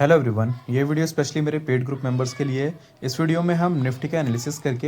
Hello everyone, ये video specially मेरे paid group members के लिए है। इस वीडियो में हम निफ्टी का एनालिसिस करके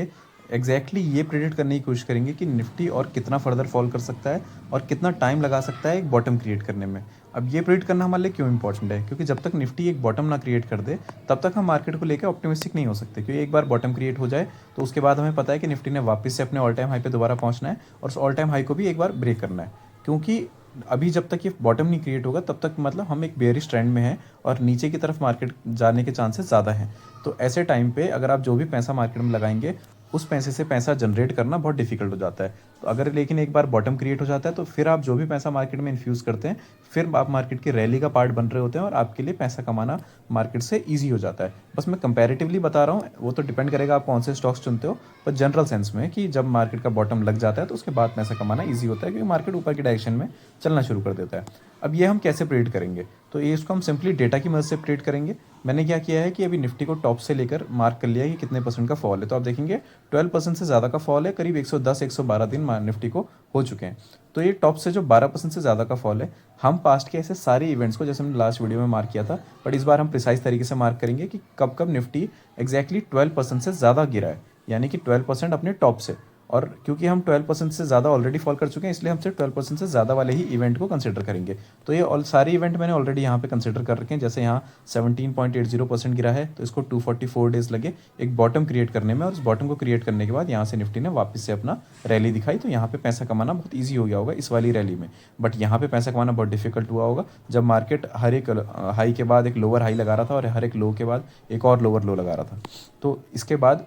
ये प्रेडिक्ट करने की कोशिश करेंगे कि निफ्टी और कितना फर्दर फॉल कर सकता है और कितना टाइम लगा सकता है एक बॉटम क्रिएट करने में। अब ये प्रेडिक्ट करना हमारे लिए क्यों इंपॉर्टेंट है, क्योंकि जब तक निफ्टी एक बॉटम ना क्रिएट कर दे तब तक हम मार्केट को लेकर ऑप्टिमिस्टिक नहीं हो सकते। क्योंकि एक बार बॉटम क्रिएट हो जाए तो उसके बाद हमें पता है कि निफ्टी ने वापस से अपने ऑल टाइम हाई पे दोबारा पहुंचना है और उस ऑल टाइम हाई को भी एक बार ब्रेक करना है। क्योंकि अभी जब तक ये बॉटम नहीं क्रिएट होगा तब तक मतलब हम एक बेयरिश ट्रेंड में हैं और नीचे की तरफ मार्केट जाने के चांसेस ज़्यादा हैं। तो ऐसे टाइम पे अगर आप जो भी पैसा मार्केट में लगाएंगे उस पैसे से पैसा जनरेट करना बहुत डिफिकल्ट हो जाता है। तो अगर लेकिन एक बार बॉटम क्रिएट हो जाता है तो फिर आप जो भी पैसा मार्केट में इन्फ्यूज़ करते हैं फिर आप मार्केट की रैली का पार्ट बन रहे होते हैं और आपके लिए पैसा कमाना मार्केट से ईजी हो जाता है। बस मैं कंपैरेटिवली बता रहा हूँ, वो तो डिपेंड करेगा आप कौन से स्टॉक्स चुनते हो, पर जनरल सेंस में कि जब मार्केट का बॉटम लग जाता है तो उसके बाद पैसा कमाना ईजी होता है क्योंकि मार्केट ऊपर की डायरेक्शन में चलना शुरू कर देता है। अब ये हम कैसे प्रेडिक्ट करेंगे, तो ये इसको हम सिंपली डेटा की मदद से प्रेडिक्ट करेंगे। मैंने क्या किया है कि अभी निफ्टी को टॉप से लेकर मार्क कर लिया है कि कितने परसेंट का फॉल है। तो आप देखेंगे 12% से ज़्यादा का फॉल है, करीब 110-112 दिन निफ्टी को हो चुके हैं। तो ये टॉप से जो 12% से ज़्यादा का फॉल है, हम पास्ट के ऐसे सारे इवेंट्स को जैसे हमने लास्ट वीडियो में मार्क किया था, बट इस बार हम प्रिसाइज तरीके से मार्क करेंगे कि कब कब निफ्टी एग्जैक्टली 12% से ज़्यादा गिरा है, यानी कि 12% अपने टॉप से। और क्योंकि हम 12% से ज़्यादा ऑलरेडी फॉल कर चुके हैं इसलिए हम सिर्फ 12% से ज़्यादा वाले ही इवेंट को कंसिडर करेंगे। तो ये ऑल सारे इवेंट मैंने ऑलरेडी यहाँ पे कंसिडर कर रखे हैं। जैसे यहाँ 17.80% गिरा है तो इसको 244 डेज लगे एक बॉटम क्रिएट करने में, और उस बॉटम को क्रिएट करने के बाद यहाँ से निफ्टी ने वापस से अपना रैली दिखाई। तो यहाँ पे पैसा कमाना बहुत ईजी हो गया होगा इस वाली रैली में, बट यहाँ पे पैसा कमाना बहुत डिफिकल्ट हुआ होगा जब मार्केट हर एक हाई के बाद एक लोअर हाई लगा रहा था और हर एक लो के बाद एक और लोअर लो लगा रहा था। तो इसके बाद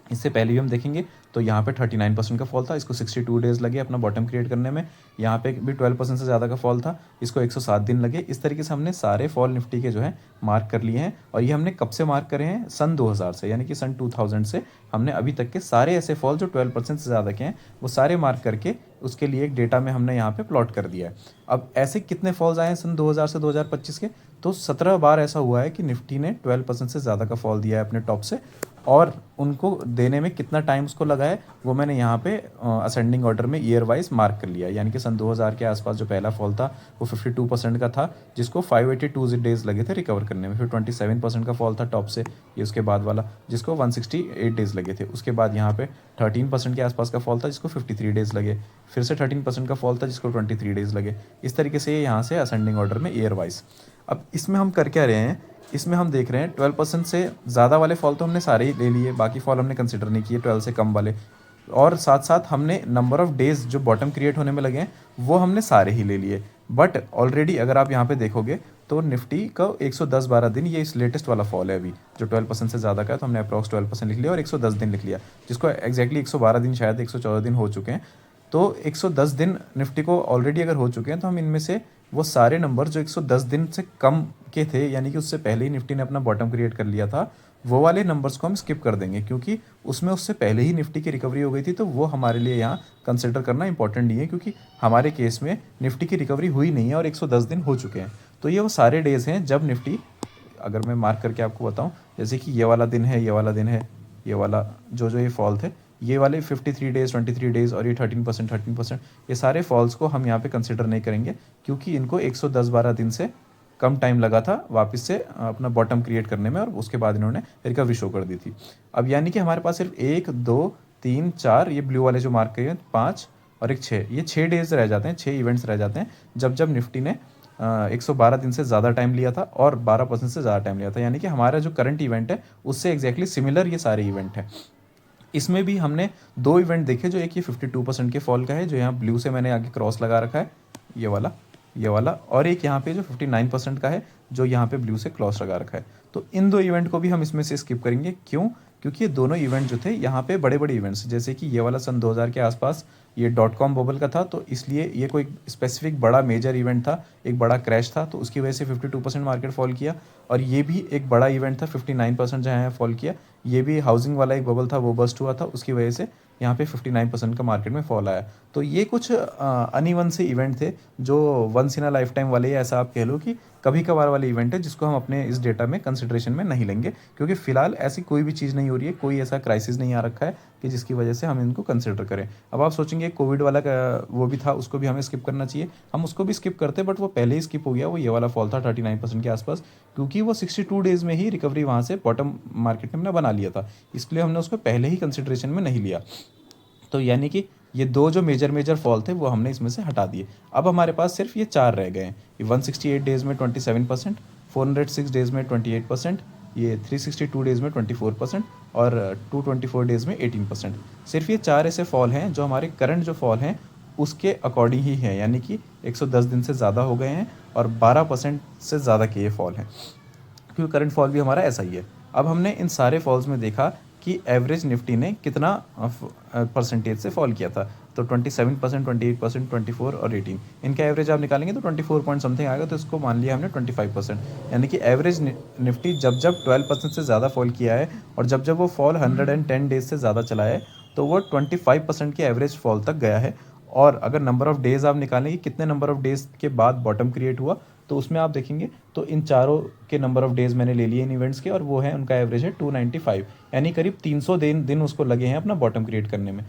इससे पहले भी हम देखेंगे तो यहाँ पे 39% का फॉल था, इसको 62 डेज लगे अपना बॉटम क्रिएट करने में। यहाँ पे भी 12% से ज़्यादा का फॉल था, इसको 107 दिन लगे। इस तरीके से हमने सारे फॉल निफ्टी के जो है मार्क कर लिए हैं, और ये हमने कब से मार्क करे हैं, सन 2000 से, यानी कि सन 2000 से हमने अभी तक के सारे ऐसे फॉल जो 12% से ज़्यादा के हैं वो सारे मार्क करके उसके लिए एक डेटा में हमने यहाँ पे प्लॉट कर दिया है। अब ऐसे कितने फॉल्स आए हैं सन 2000 से 2025 के, तो 17 बार ऐसा हुआ है कि निफ्टी ने 12% से ज़्यादा का फॉल दिया है अपने टॉप से, और उनको देने में कितना टाइम उसको लगा है वो मैंने यहाँ पे असेंडिंग ऑर्डर में ईयर वाइज मार्क कर लिया है। यानी कि सन 2000 के आसपास जो पहला फॉल था वो 52% का था, जिसको 582 डेज लगे थे रिकवर करने में। फिर 27% का फॉल था टॉप से, ये उसके बाद वाला, जिसको 168 डेज लगे थे। उसके बाद यहाँ पे 13% के आसपास का फॉल था जिसको 53 डेज लगे। फिर से 13% का फॉल था जिसको 23 डेज लगे। इस तरीके से ये यहाँ से असेंडिंग ऑर्डर में ईयर वाइज। अब इसमें हम कर क्या रहे हैं, इसमें हम देख रहे हैं 12% से ज़्यादा वाले फॉल तो हमने सारे ही ले लिए, बाकी फॉल हमने कंसिडर नहीं किए 12 से कम वाले, और साथ साथ हमने नंबर ऑफ़ डेज़ जो बॉटम क्रिएट होने में लगे हैं वो हमने सारे ही ले लिए। बट ऑलरेडी अगर आप यहाँ पे देखोगे तो निफ्टी का 110-12 दिन, ये इस लेटेस्ट वाला फॉल है अभी जो 12% से ज़्यादा का है, तो हमने अप्रॉक्स 12% लिख लिया और 110 दिन लिख लिया, जिसको एग्जैक्टली 112 दिन, शायद 114 दिन हो चुके हैं। तो 110 दिन निफ्टी को ऑलरेडी अगर हो चुके हैं तो हम इनमें से वो सारे नंबर जो 110 दिन से कम के थे, यानी कि उससे पहले ही निफ्टी ने अपना बॉटम क्रिएट कर लिया था, वो वाले नंबर्स को हम स्किप कर देंगे, क्योंकि उसमें उससे पहले ही निफ्टी की रिकवरी हो गई थी। तो वो हमारे लिए यहाँ कंसिडर करना इंपॉर्टेंट नहीं है, क्योंकि हमारे केस में निफ्टी की रिकवरी हुई नहीं है और 110 दिन हो चुके हैं। तो ये वो सारे डेज़ हैं जब निफ्टी, अगर मैं मार्क करके आपको बताऊँ, जैसे कि ये वाला दिन है, ये वाला दिन है, ये वाला जो जो ये फॉल थे, ये वाले 53 डेज़, 23 डेज़ और ये 13%, ये सारे फॉल्स को हम यहाँ पे कंसिडर नहीं करेंगे, क्योंकि इनको 110-12 दिन से कम टाइम लगा था वापस से अपना बॉटम क्रिएट करने में, और उसके बाद इन्होंने रिकवरी शो कर दी थी। अब यानी कि हमारे पास सिर्फ 1, 2, 3, 4, ये ब्लू वाले जो मार्क किए हैं 5 और एक 6, ये 6 डेज़ रह जाते हैं, 6 इवेंट्स रह जाते हैं जब जब निफ्टी ने 112 दिन से ज़्यादा टाइम लिया था और 12% से ज़्यादा टाइम लिया था। यानी कि हमारा जो करंट इवेंट है उससे एग्जैक्टली सिमिलर ये सारे इवेंट हैं। इसमें भी हमने 2 इवेंट देखे, जो एक ये 52% के फॉल का है जो यहाँ ब्लू से मैंने आगे क्रॉस लगा रखा है, ये वाला, और एक यहाँ पे जो 59% का है जो यहाँ पे ब्लू से क्रॉस लगा रखा है। तो इन 2 इवेंट को भी हम इसमें से स्किप करेंगे। क्यों? क्योंकि ये दोनों इवेंट जो थे यहाँ पे बड़े बड़े इवेंट्स, जैसे कि ये वाला सन 2000 के आसपास ये .com बबल का था, तो इसलिए ये कोई स्पेसिफिक बड़ा मेजर इवेंट था, एक बड़ा क्रैश था, तो उसकी वजह से 52% मार्केट फॉल किया। और ये भी एक बड़ा इवेंट था, 59% जहाँ है फॉल किया, ये भी हाउसिंग वाला एक बबल था, वो बस्ट हुआ था, उसकी वजह से यहाँ पे 59% का मार्केट में फॉल आया। तो ये कुछ अनइवन से इवेंट थे जो once in a lifetime वाले, ऐसा आप कह लो कि कभी कभार वाली इवेंट है जिसको हम अपने इस डेटा में कंसिडरेशन में नहीं लेंगे, क्योंकि फ़िलहाल ऐसी कोई भी चीज़ नहीं हो रही है, कोई ऐसा क्राइसिस नहीं आ रखा है कि जिसकी वजह से हम इनको कंसिडर करें। अब आप सोचेंगे कोविड वाला का वो भी था, उसको भी हमें स्किप करना चाहिए। हम उसको भी स्किप करते, बट वो पहले ही स्किप हो गया। वो ये वाला फॉल था 39% के आसपास, क्योंकि वो 62 डेज़ में ही रिकवरी वहाँ से बॉटम मार्केट ने अपना बना लिया था, इसलिए हमने उसको पहले ही कंसिडरेशन में नहीं लिया। तो यानी कि ये दो जो मेजर फॉल थे वो हमने इसमें से हटा दिए। अब हमारे पास सिर्फ ये चार रह गए हैं। ये 168 डेज़ में 27%, 406 डेज़ में 28%, ये 362 डेज़ में 24% और 224 डेज़ में 18%। सिर्फ ये चार ऐसे फॉल हैं जो हमारे करंट जो फॉल हैं उसके अकॉर्डिंग ही हैं, यानी कि 110 दिन से ज़्यादा हो गए हैं और 12% से ज़्यादा के ये फॉल हैं, क्योंकि करंट फॉल भी हमारा ऐसा ही है। अब हमने इन सारे फॉल्स में देखा कि एवरेज निफ्टी ने कितना परसेंटेज से फॉल किया था। तो 27%, 28%, 24 और 18, इनका एवरेज आप निकालेंगे तो 24 पॉइंट समथिंग आएगा। तो इसको मान लिया हमने 25%, यानी कि एवरेज निफ्टी जब जब 12% से ज़्यादा फॉल किया है और जब जब वो फॉल 110 डेज से ज़्यादा चला है तो वो 25% के एवरेज फॉल तक गया है। और अगर नंबर ऑफ़ डेज़ आप निकालेंगे कितने नंबर ऑफ़ डेज़ के बाद बॉटम क्रिएट हुआ, तो उसमें आप देखेंगे तो इन चारों के नंबर ऑफ़ डेज़ मैंने ले लिए इन इवेंट्स के, और वो है उनका एवरेज है 295, यानी करीब 300 दिन उसको लगे हैं अपना बॉटम क्रिएट करने में।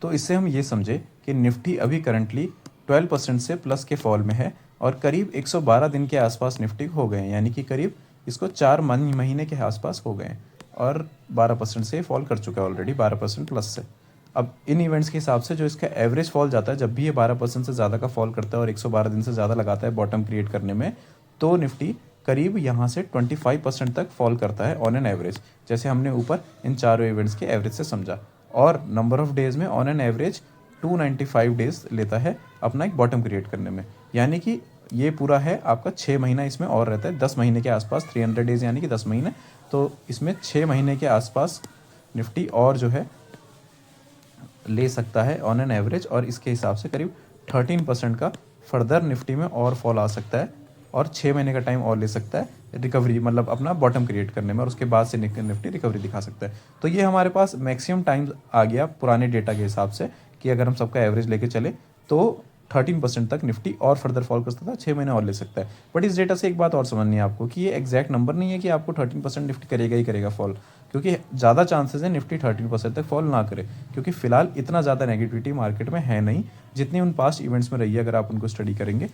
तो इससे हम ये समझे कि निफ्टी अभी करंटली 12% से प्लस के फॉल में है और करीब 112 दिन के आसपास निफ्टी हो गए हैं, यानी कि करीब इसको 4 महीने के आसपास हो गए हैं और 12% से फॉल कर चुका है ऑलरेडी, 12% प्लस से। अब इन इवेंट्स के हिसाब से जो इसका एवरेज फॉल जाता है, जब भी ये 12% से ज़्यादा का फॉल करता है और 112 दिन से ज़्यादा लगाता है बॉटम क्रिएट करने में, तो निफ्टी करीब यहाँ से 25% तक फॉल करता है ऑन एन एवरेज, जैसे हमने ऊपर इन चारों इवेंट्स के एवरेज से समझा। और नंबर ऑफ़ डेज़ में ऑन एन एवरेज 295 डेज़ लेता है अपना एक बॉटम क्रिएट करने में, यानी कि ये पूरा है आपका 6 महीना इसमें और रहता है, 10 महीने के आसपास, 300 डेज़ यानी कि 10 महीने। तो इसमें 6 महीने के आसपास निफ्टी और जो है ले सकता है ऑन एन एवरेज, और इसके हिसाब से करीब 13% का फर्दर निफ्टी में और फॉल आ सकता है और 6 महीने का टाइम और ले सकता है रिकवरी, मतलब अपना बॉटम क्रिएट करने में, और उसके बाद से निफ्टी रिकवरी दिखा सकता है। तो ये हमारे पास मैक्सिमम टाइम आ गया पुराने डेटा के हिसाब से कि अगर हम सबका एवरेज लेके चले तो 13% तक निफ्टी और फर्दर फॉल कर सकता है, 6 महीने और ले सकता है। बट इस डेटा से एक बात और समझनी है आपको कि ये एग्जैक्ट नंबर नहीं है कि आपको 13% निफ्टी करेगा ही करेगा फॉल, क्योंकि ज़्यादा चांसेस है निफ्टी 13% तक फॉल ना करे, क्योंकि फिलहाल इतना ज़्यादा नेगेटिविटी मार्केट में है नहीं जितनी उन पास्ट इवेंट्स में रही है अगर आप उनको स्टडी करेंगे।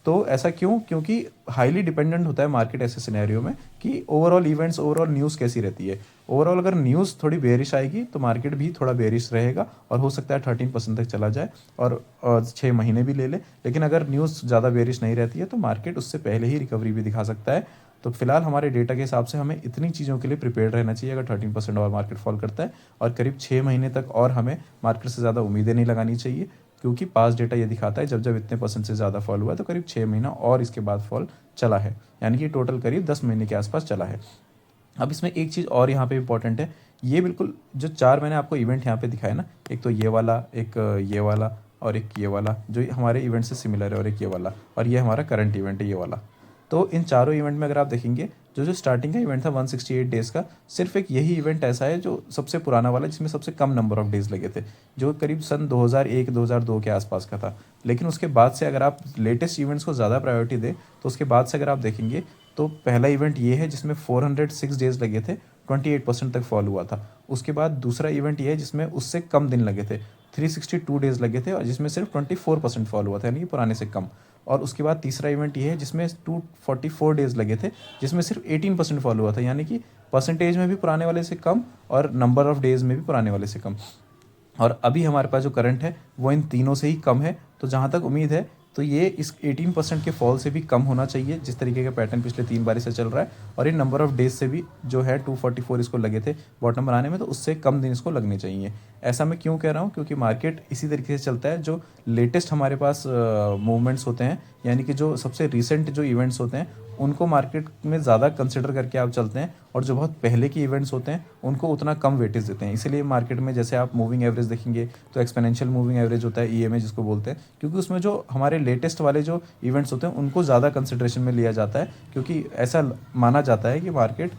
तो ऐसा क्यों? क्योंकि हाईली डिपेंडेंट होता है मार्केट ऐसे सिनेरियो में कि ओवरऑल इवेंट्स, ओवरऑल न्यूज़ कैसी रहती है। ओवरऑल अगर न्यूज़ थोड़ी बेरिश आएगी तो मार्केट भी थोड़ा बेरिश रहेगा और हो सकता है 13% तक चला जाए और 6 महीने भी ले ले। लेकिन अगर न्यूज़ ज़्यादा बेरिश नहीं रहती है तो मार्केट उससे पहले ही रिकवरी भी दिखा सकता है। तो फिलहाल हमारे डेटा के हिसाब से हमें इतनी चीज़ों के लिए प्रिपेयर रहना चाहिए अगर 13% और मार्केट फॉल करता है, और करीब 6 महीने तक और हमें मार्केट से ज़्यादा उम्मीदें नहीं लगानी चाहिए, क्योंकि पास डेटा ये दिखाता है जब जब इतने परसेंट से ज़्यादा फॉल हुआ है तो करीब 6 महीना और इसके बाद फॉल चला है, यानी कि टोटल करीब 10 महीने के आसपास चला है। अब इसमें एक चीज़ और यहाँ पे इंपॉर्टेंट है, ये बिल्कुल जो चार मैंने आपको इवेंट यहाँ पे दिखाया ना, एक तो ये वाला, एक ये वाला और एक ये वाला जो हमारे इवेंट से सिमिलर है, और एक ये वाला, और ये हमारा करंट इवेंट है ये वाला। तो इन चारों इवेंट में अगर आप देखेंगे जो जो स्टार्टिंग का इवेंट था 168 डेज़ का, सिर्फ एक यही इवेंट ऐसा है जो सबसे पुराना वाला जिसमें सबसे कम नंबर ऑफ डेज़ लगे थे, जो करीब सन 2001-2002 के आसपास का था। लेकिन उसके बाद से अगर आप लेटेस्ट इवेंट्स को ज़्यादा प्रायोरिटी दें तो उसके बाद से अगर आप देखेंगे तो पहला इवेंट ये है जिसमें 406 डेज़ लगे थे, 28% तक फॉल हुआ था। उसके बाद दूसरा इवेंट ये है जिसमें उससे कम दिन लगे थे, 362 डेज़ लगे थे और जिसमें सिर्फ 24% फॉल हुआ था, यानी कि पुराने से कम। और उसके बाद तीसरा इवेंट ये है जिसमें 244 डेज़ लगे थे, जिसमें सिर्फ 18% फॉल हुआ था, यानी कि परसेंटेज में भी पुराने वाले से कम और नंबर ऑफ़ डेज़ में भी पुराने वाले से कम। और अभी हमारे पास जो करंट है वो इन तीनों से ही कम है। तो जहाँ तक उम्मीद है तो ये इस 18% के फॉल से भी कम होना चाहिए, जिस तरीके का पैटर्न पिछले 3 बारी से चल रहा है। और इन नंबर ऑफ़ डेज से भी जो है 244 इसको लगे थे बॉटम बनाने में, तो उससे कम दिन इसको लगने चाहिए। ऐसा मैं क्यों कह रहा हूँ? क्योंकि मार्केट इसी तरीके से चलता है, जो लेटेस्ट हमारे पास मूवमेंट्स होते हैं, यानी कि जो सबसे रिसेंट जो इवेंट्स होते हैं उनको मार्केट में ज़्यादा कंसिडर करके आप चलते हैं, और जो बहुत पहले की इवेंट्स होते हैं उनको उतना कम वेटेज देते हैं। इसीलिए मार्केट में जैसे आप मूविंग एवरेज देखेंगे तो एक्सपोनेंशियल मूविंग एवरेज होता है, ईएमए जिसको बोलते हैं, क्योंकि उसमें जो हमारे लेटेस्ट वाले जो इवेंट्स होते हैं उनको ज़्यादा कंसिडरेशन में लिया जाता है, क्योंकि ऐसा माना जाता है कि मार्केट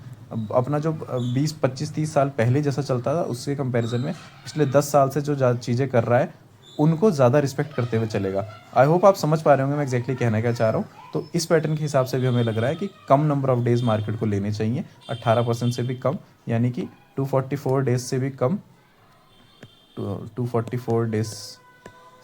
अपना जो 20, 25, 30 साल पहले जैसा चलता था उससे कंपैरिजन में पिछले 10 साल से जो चीज़ें कर रहा है उनको ज़्यादा रिस्पेक्ट करते हुए चलेगा। आई होप आप समझ पा रहे होंगे मैं एग्जैक्टली कहना क्या चाह रहा हूँ। तो इस पैटर्न के हिसाब से भी हमें लग रहा है कि कम नंबर ऑफ डेज़ मार्केट को लेने चाहिए, 18% से भी कम, यानी कि 244 डेज से भी कम, 244 डेज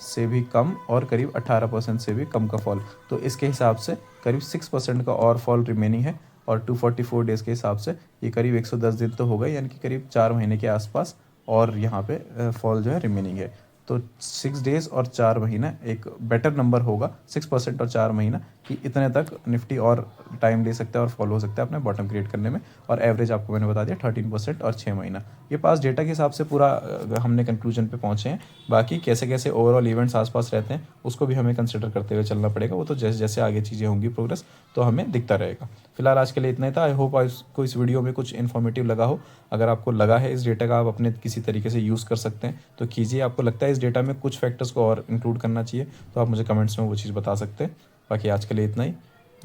से भी कम और करीब 18% से भी कम का फॉल। तो इसके हिसाब से करीब 6% का और फॉल रिमेनिंग है, और 244 डेज़ के हिसाब से ये करीब 110 दिन तो हो गए, यानी कि करीब 4 महीने के आसपास और यहाँ पे फॉल जो है रिमेनिंग है। तो 6 डेज़ और 4 महीना एक बेटर नंबर होगा, 6% और 4 महीना, कि इतने तक निफ्टी और टाइम ले सकता है और फॉलो हो सकता है अपने बॉटम क्रिएट करने में। और एवरेज आपको मैंने बता दिया 13% और 6 महीना। ये पास डेटा के हिसाब से पूरा हमने कंक्लूजन पे पहुँचे हैं। बाकी कैसे कैसे ओवरऑल इवेंट्स आसपास रहते हैं उसको भी हमें कंसिडर करते हुए चलना पड़ेगा, वो तो जैसे जैसे आगे चीज़ें होंगी प्रोग्रेस तो हमें दिखता रहेगा। फिलहाल आज के लिए इतना ही था। आई होप आपको इस वीडियो में कुछ इन्फॉर्मेटिव लगा हो। अगर आपको लगा है इस डेटा का आप अपने किसी तरीके से यूज़ कर सकते हैं तो कीजिए। आपको लगता है इस डेटा में कुछ फैक्टर्स को और इंक्लूड करना चाहिए तो आप मुझे कमेंट्स में वो चीज़ बता सकते हैं। बाकी आज के लिए इतना ही।